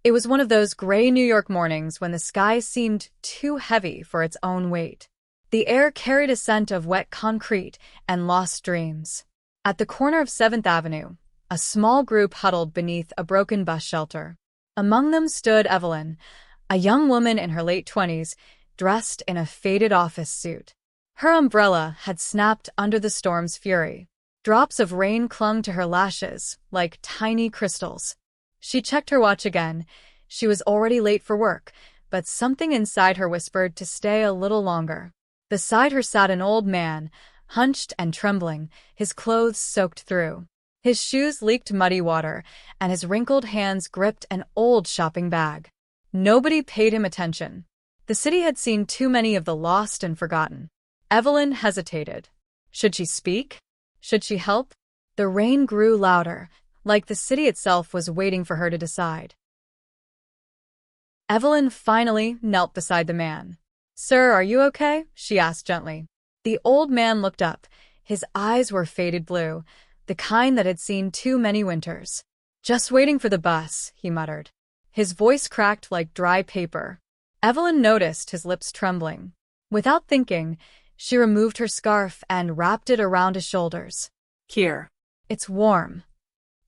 It was one of those gray New York mornings when the sky seemed too heavy for its own weight. The air carried a scent of wet concrete and lost dreams. At the corner of 7th Avenue, a small group huddled beneath a broken bus shelter. Among them stood Evelyn, a young woman in her late 20s, dressed in a faded office suit. Her umbrella had snapped under the storm's fury. Drops of rain clung to her lashes like tiny crystals. She checked her watch again. She was already late for work, but something inside her whispered to stay a little longer. Beside her sat an old man, hunched and trembling, his clothes soaked through. His shoes leaked muddy water, and his wrinkled hands gripped an old shopping bag. Nobody paid him attention. The city had seen too many of the lost and forgotten. Evelyn hesitated. Should she speak? Should she help? The rain grew louder, like the city itself was waiting for her to decide. Evelyn finally knelt beside the man. "Sir, are you okay?" she asked gently. The old man looked up. His eyes were faded blue, the kind that had seen too many winters. "Just waiting for the bus," he muttered. His voice cracked like dry paper. Evelyn noticed his lips trembling. Without thinking, she removed her scarf and wrapped it around his shoulders. "Here. It's warm."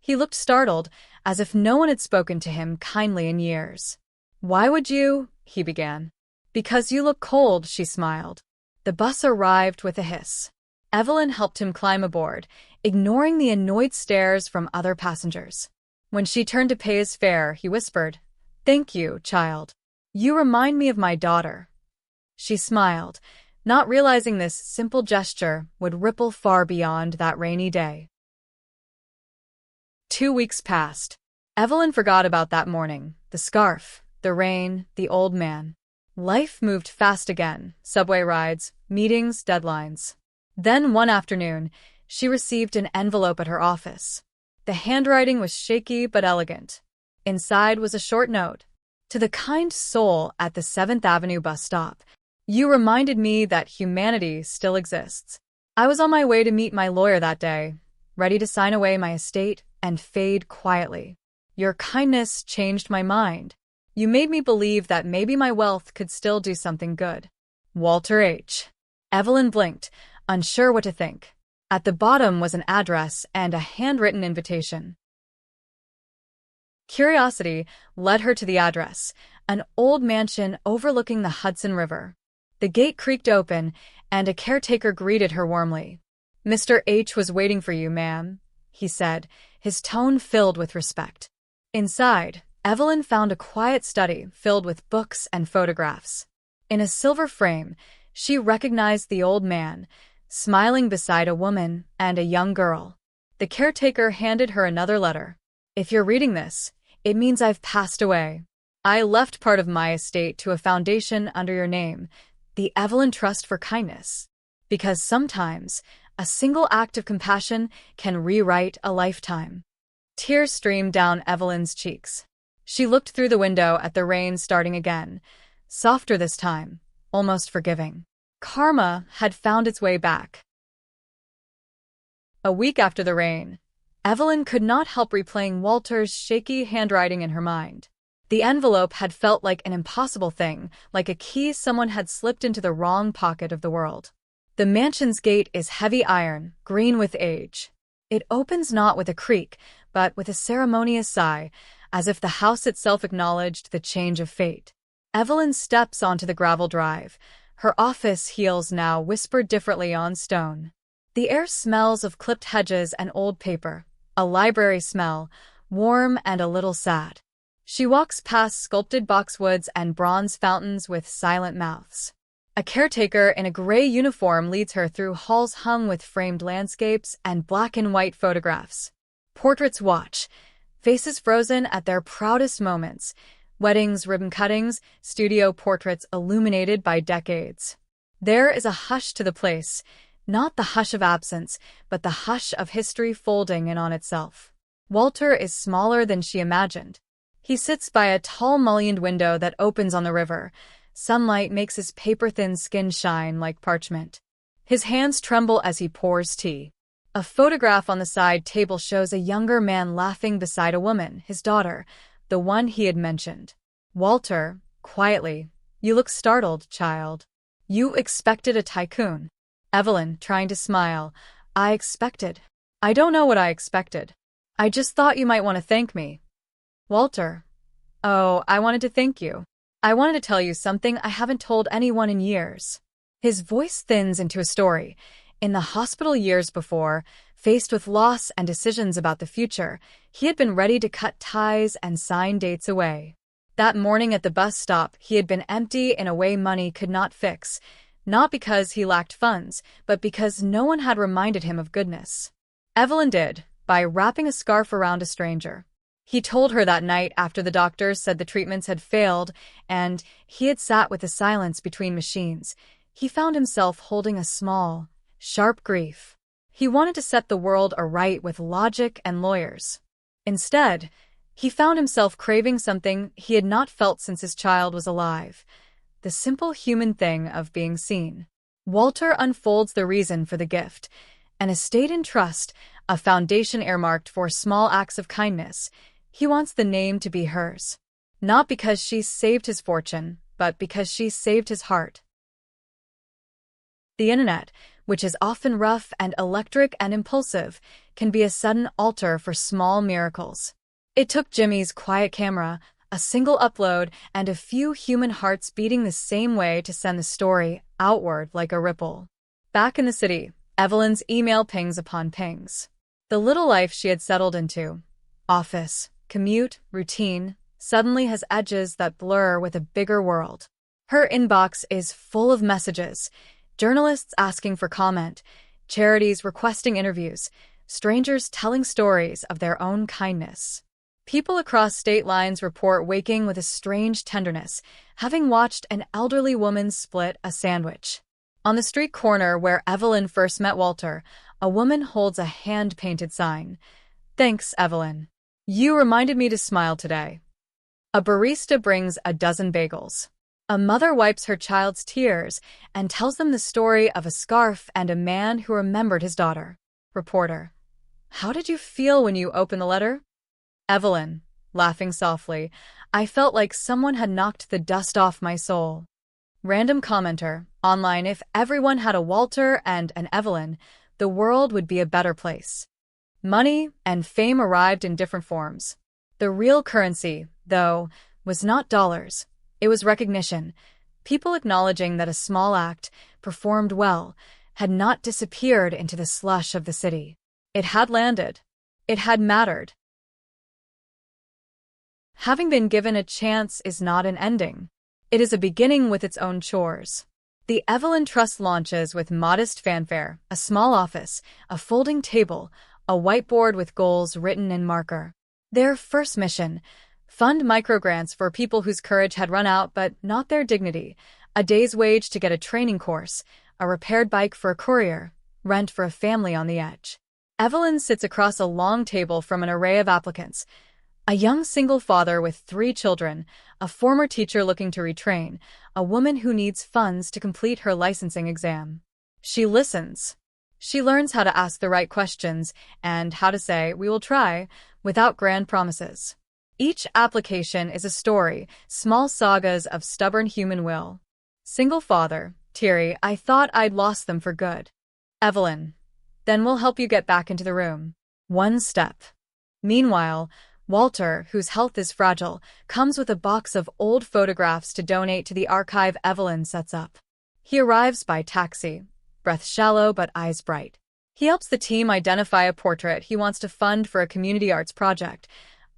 He looked startled, as if no one had spoken to him kindly in years. "Why would you?" he began. "Because you look cold," she smiled. The bus arrived with a hiss. Evelyn helped him climb aboard, ignoring the annoyed stares from other passengers. When she turned to pay his fare, he whispered, "Thank you, child. You remind me of my daughter." She smiled, not realizing this simple gesture would ripple far beyond that rainy day. 2 weeks passed. Evelyn forgot about that morning, the scarf, the rain, the old man. Life moved fast again, subway rides, meetings, deadlines. Then one afternoon, she received an envelope at her office. The handwriting was shaky but elegant. Inside was a short note. "To the kind soul at the 7th Avenue bus stop, you reminded me that humanity still exists. I was on my way to meet my lawyer that day, ready to sign away my estate and fade quietly. Your kindness changed my mind. You made me believe that maybe my wealth could still do something good. Walter H." Evelyn blinked, unsure what to think. At the bottom was an address and a handwritten invitation. Curiosity led her to the address, an old mansion overlooking the Hudson River. The gate creaked open, and a caretaker greeted her warmly. "Mr. H was waiting for you, ma'am," he said, his tone filled with respect. Inside, Evelyn found a quiet study filled with books and photographs. In a silver frame, she recognized the old man, smiling beside a woman and a young girl. The caretaker handed her another letter. "If you're reading this, it means I've passed away. I left part of my estate to a foundation under your name, the Evelyn Trust for Kindness. Because sometimes, a single act of compassion can rewrite a lifetime." Tears streamed down Evelyn's cheeks. She looked through the window at the rain starting again, softer this time, almost forgiving. Karma had found its way back. A week after the rain, Evelyn could not help replaying Walter's shaky handwriting in her mind. The envelope had felt like an impossible thing, like a key someone had slipped into the wrong pocket of the world. "The mansion's gate is heavy iron, green with age. It opens not with a creak, but with a ceremonious sigh, as if the house itself acknowledged the change of fate." Evelyn steps onto the gravel drive. Her office heels now whispered differently on stone. The air smells of clipped hedges and old paper, a library smell, warm and a little sad. She walks past sculpted boxwoods and bronze fountains with silent mouths. A caretaker in a gray uniform leads her through halls hung with framed landscapes and black and white photographs. Portraits watch, faces frozen at their proudest moments, weddings, ribbon cuttings, studio portraits illuminated by decades. There is a hush to the place, not the hush of absence, but the hush of history folding in on itself. Walter is smaller than she imagined. He sits by a tall mullioned window that opens on the river. Sunlight makes his paper-thin skin shine like parchment. His hands tremble as he pours tea. A photograph on the side table shows a younger man laughing beside a woman, his daughter, the one he had mentioned. Walter, quietly, "You look startled, child. You expected a tycoon." Evelyn, trying to smile, I don't know what I expected. I just thought you might want to thank me." Walter, "Oh, I wanted to thank you. I wanted to tell you something I haven't told anyone in years." His voice thins into a story. In the hospital years before, faced with loss and decisions about the future, he had been ready to cut ties and sign dates away. That morning at the bus stop, he had been empty in a way money could not fix, not because he lacked funds, but because no one had reminded him of goodness. Evelyn did, by wrapping a scarf around a stranger. He told her that night after the doctors said the treatments had failed, and he had sat with the silence between machines. He found himself holding a small, sharp grief. He wanted to set the world aright with logic and lawyers. Instead, he found himself craving something he had not felt since his child was alive: the simple human thing of being seen. Walter unfolds the reason for the gift: an estate in trust, a foundation earmarked for small acts of kindness. He wants the name to be hers. Not because she saved his fortune, but because she saved his heart. The internet, which is often rough and electric and impulsive, can be a sudden altar for small miracles. It took Jimmy's quiet camera, a single upload, and a few human hearts beating the same way to send the story outward like a ripple. Back in the city, Evelyn's email pings upon pings. The little life she had settled into, office, commute, routine, suddenly has edges that blur with a bigger world. Her inbox is full of messages: journalists asking for comment, charities requesting interviews, strangers telling stories of their own kindness. People across state lines report waking with a strange tenderness, having watched an elderly woman split a sandwich. On the street corner where Evelyn first met Walter, a woman holds a hand-painted sign: "Thanks, Evelyn. You reminded me to smile today." A barista brings a dozen bagels. A mother wipes her child's tears and tells them the story of a scarf and a man who remembered his daughter. Reporter: "How did you feel when you opened the letter?" Evelyn, laughing softly, "I felt like someone had knocked the dust off my soul." Random commenter, online: "If everyone had a Walter and an Evelyn, the world would be a better place." Money and fame arrived in different forms. The real currency, though, was not dollars. It was recognition. People acknowledging that a small act, performed well, had not disappeared into the slush of the city. It had landed. It had mattered. Having been given a chance is not an ending. It is a beginning with its own chores. The Evelyn Trust launches with modest fanfare: a small office, a folding table, a whiteboard with goals written in marker. Their first mission: fund microgrants for people whose courage had run out but not their dignity, a day's wage to get a training course, a repaired bike for a courier, rent for a family on the edge. Evelyn sits across a long table from an array of applicants: a young single father with 3 children, a former teacher looking to retrain, a woman who needs funds to complete her licensing exam. She listens. She learns how to ask the right questions and how to say, "We will try," without grand promises. Each application is a story, small sagas of stubborn human will. Single father: "Thierry, I thought I'd lost them for good." Evelyn: "Then we'll help you get back into the room. One step." Meanwhile, Walter, whose health is fragile, comes with a box of old photographs to donate to the archive Evelyn sets up. He arrives by taxi, breath shallow but eyes bright. He helps the team identify a portrait he wants to fund for a community arts project: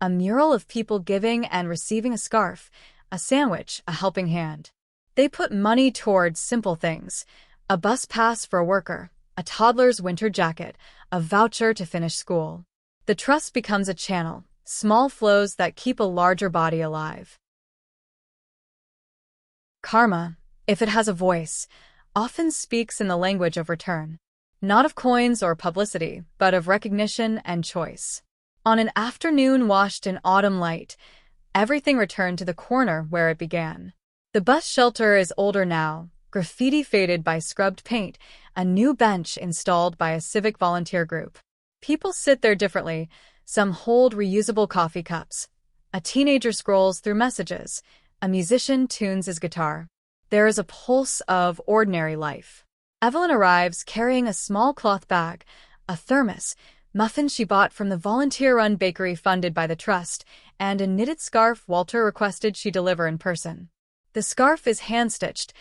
a mural of people giving and receiving a scarf, a sandwich, a helping hand. They put money towards simple things: a bus pass for a worker, a toddler's winter jacket, a voucher to finish school. The trust becomes a channel, small flows that keep a larger body alive. Karma, if it has a voice, often speaks in the language of return. Not of coins or publicity, but of recognition and choice. On an afternoon washed in autumn light, everything returned to the corner where it began. The bus shelter is older now, graffiti faded by scrubbed paint, a new bench installed by a civic volunteer group. People sit there differently. Some hold reusable coffee cups. A teenager scrolls through messages. A musician tunes his guitar. There is a pulse of ordinary life. Evelyn arrives carrying a small cloth bag, a thermos, muffins she bought from the volunteer-run bakery funded by the trust, and a knitted scarf Walter requested she deliver in person. The scarf is hand-stitched,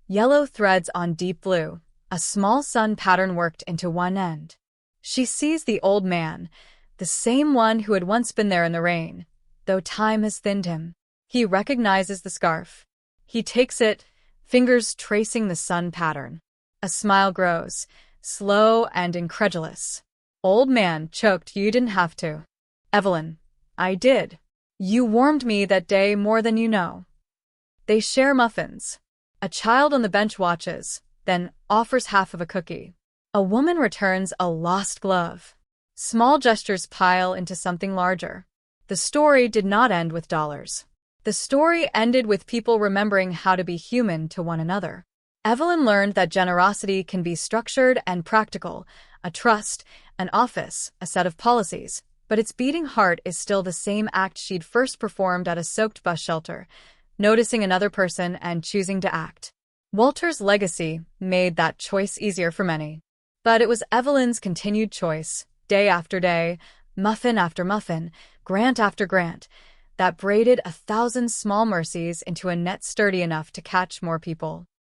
yellow threads on deep blue, a small sun pattern worked into one end. She sees the old man, the same one who had once been there in the rain, though time has thinned him. He recognizes the scarf. He takes it, fingers tracing the sun pattern. A smile grows, slow and incredulous. Old man choked. You didn't have to. Evelyn, I did. You warmed me that day more than you know. They share muffins. A child on the bench watches, then offers half of a cookie. A woman returns a lost glove. Small gestures pile into something larger. The story did not end with dollars. The story ended with people remembering how to be human to one another. Evelyn learned that generosity can be structured and practical, a trust, an office, a set of policies, but its beating heart is still the same act she'd first performed at a soaked bus shelter, noticing another person and choosing to act. Walter's legacy made that choice easier for many. But it was Evelyn's continued choice, day after day, muffin after muffin, grant after grant, that braided 1,000 small mercies into a net sturdy enough to catch more people.